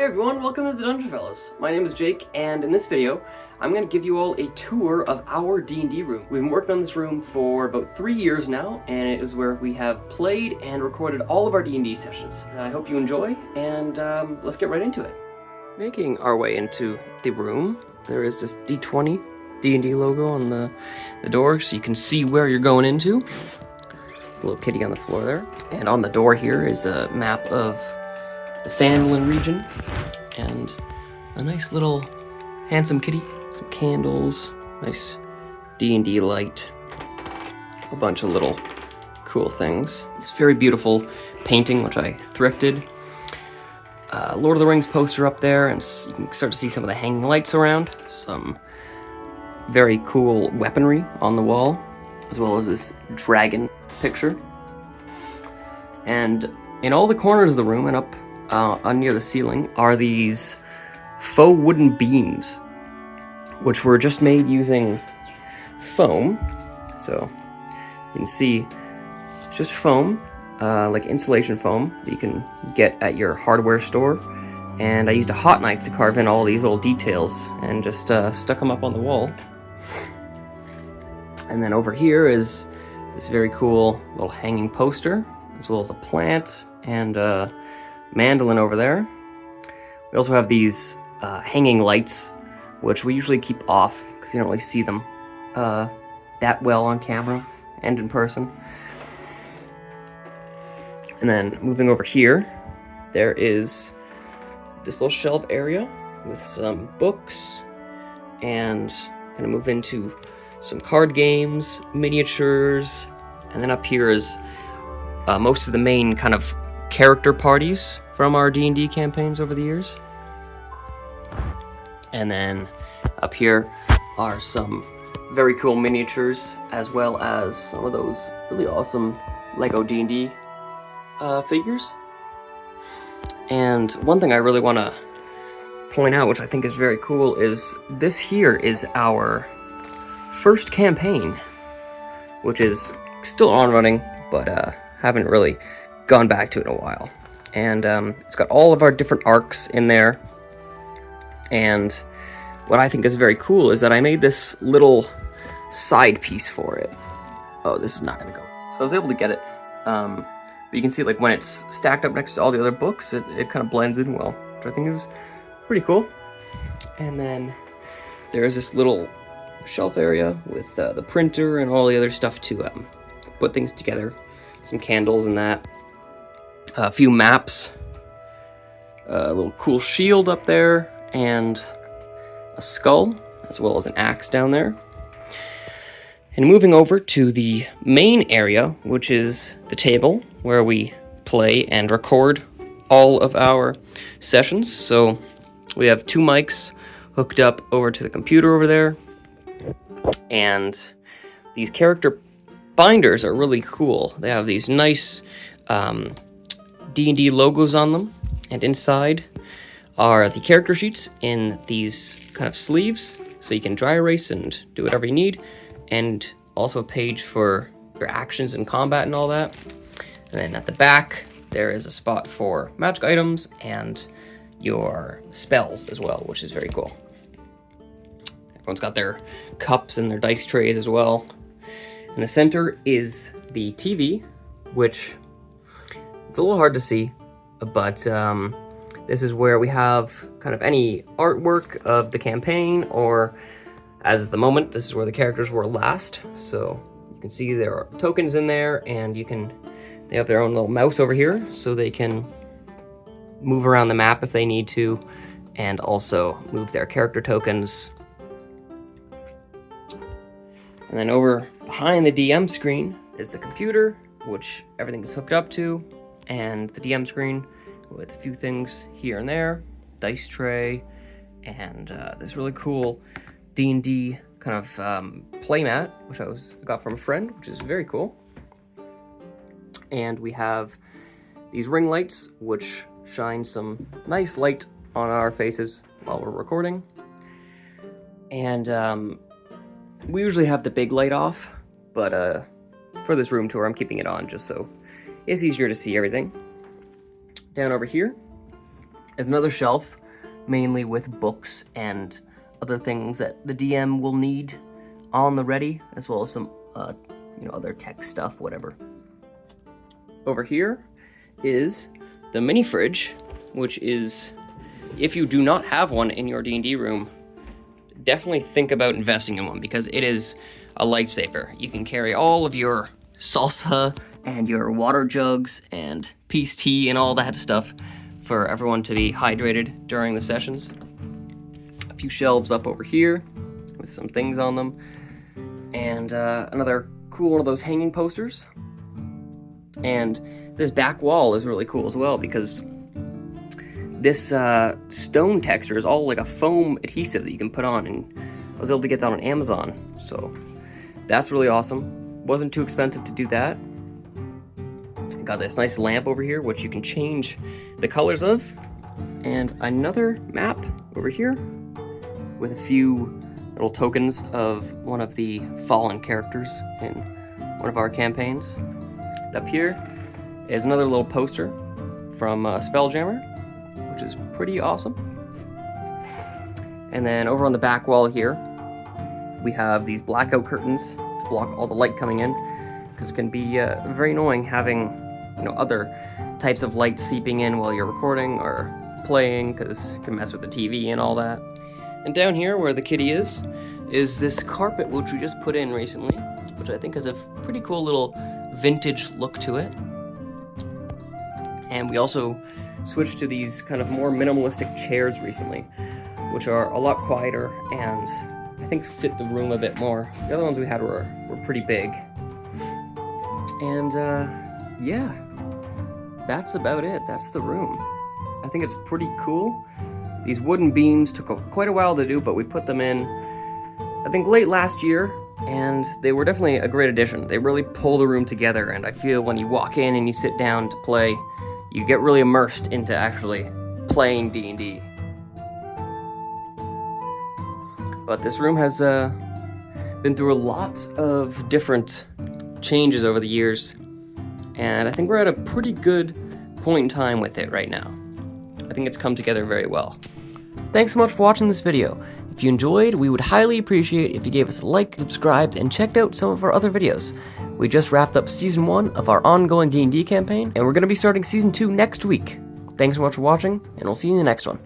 Hey everyone, welcome to the DungeonFellas. My name is Jake, and in this video, I'm going to give you all a tour of our D&D room. We've been working on this room for about 3 years now, and it is where we have played and recorded all of our D&D sessions. I hope you enjoy, and let's get right into it. Making our way into the room, there is this D20 D&D logo on the door, so you can see where you're going into. A little kitty on the floor there. And on the door here is a map of the Fandolin region, and a nice little handsome kitty, some candles, nice D&D light, a bunch of little cool things. This very beautiful painting, which I thrifted. Lord of the Rings poster up there, and you can start to see some of the hanging lights around. Some very cool weaponry on the wall, as well as this dragon picture. And in all the corners of the room and up near the ceiling are these faux wooden beams, which were just made using foam. So you can see just foam, like insulation foam that you can get at your hardware store. And I used a hot knife to carve in all these little details and just stuck them up on the wall. And then over here is this very cool little hanging poster, as well as a plant and mandolin over there. We also have these hanging lights, which we usually keep off because you don't really see them that well on camera and in person. And then moving over here, there is this little shelf area with some books, and gonna move into some card games, miniatures, and then up here is most of the main kind of character parties from our D&D campaigns over the years. And then up here are some very cool miniatures, as well as some of those really awesome Lego D&D figures. And one thing I really want to point out, which I think is very cool, is this here is our first campaign, which is still on running, but haven't really gone back to it in a while. And it's got all of our different arcs in there. And what I think is very cool is that I made this little side piece for it. Oh, this is not gonna go. So I was able to get it. But you can see, like, when it's stacked up next to all the other books, it kind of blends in well, which I think is pretty cool. And then there's this little shelf area with the printer and all the other stuff to put things together. Some candles and that. A few maps. A little cool shield up there. And a skull, as well as an axe down there. And moving over to the main area, which is the table where we play and record all of our sessions. So we have 2 mics hooked up over to the computer over there. And these character binders are really cool. They have these nice D&D logos on them, and inside are the character sheets in these kind of sleeves, so you can dry erase and do whatever you need, and also a page for your actions in combat and all that. And then at the back there is a spot for magic items and your spells as well, which is very cool. Everyone's got their cups and their dice trays as well. In the center is the TV, which it's a little hard to see, but this is where we have kind of any artwork of the campaign, or as of the moment, this is where the characters were last. So you can see there are tokens in there, and they have their own little mouse over here, so they can move around the map if they need to, and also move their character tokens. And then over behind the DM screen is the computer, which everything is hooked up to, and the DM screen with a few things here and there, dice tray, and this really cool D&D kind of playmat, which I got from a friend, which is very cool. And we have these ring lights, which shine some nice light on our faces while we're recording. And we usually have the big light off, but for this room tour, I'm keeping it on just so it's easier to see everything. Down over here is another shelf, mainly with books and other things that the DM will need on the ready, as well as some, other tech stuff, whatever. Over here is the mini fridge, which is, if you do not have one in your D&D room, definitely think about investing in one, because it is a lifesaver. You can carry all of your salsa and your water jugs and peace tea and all that stuff for everyone to be hydrated during the sessions. A few shelves up over here with some things on them, and another cool one of those hanging posters. And this back wall is really cool as well, because this stone texture is all like a foam adhesive that you can put on, and I was able to get that on Amazon, so that's really awesome. Wasn't too expensive to do that. Got this nice lamp over here, which you can change the colors of, and another map over here with a few little tokens of one of the fallen characters in one of our campaigns. Up here is another little poster from Spelljammer, which is pretty awesome. And then over on the back wall here, we have these blackout curtains to block all the light coming in, because it can be very annoying having other types of light seeping in while you're recording or playing, because it can mess with the TV and all that. And down here where the kitty is this carpet which we just put in recently, which I think has a pretty cool little vintage look to it. And we also switched to these kind of more minimalistic chairs recently, which are a lot quieter and I think fit the room a bit more. The other ones we had were pretty big. And yeah, that's about it. That's the room. I think it's pretty cool. These wooden beams took quite a while to do, but we put them in, I think, late last year, and they were definitely a great addition. They really pull the room together, and I feel when you walk in and you sit down to play, you get really immersed into actually playing D&D. But this room has been through a lot of different changes over the years, and I think we're at a pretty good point in time with it right now. I think it's come together very well. Thanks so much for watching this video. If you enjoyed, we would highly appreciate if you gave us a like, subscribed, and checked out some of our other videos. We just wrapped up Season 1 of our ongoing D&D campaign, and we're going to be starting Season 2 next week. Thanks so much for watching, and we'll see you in the next one.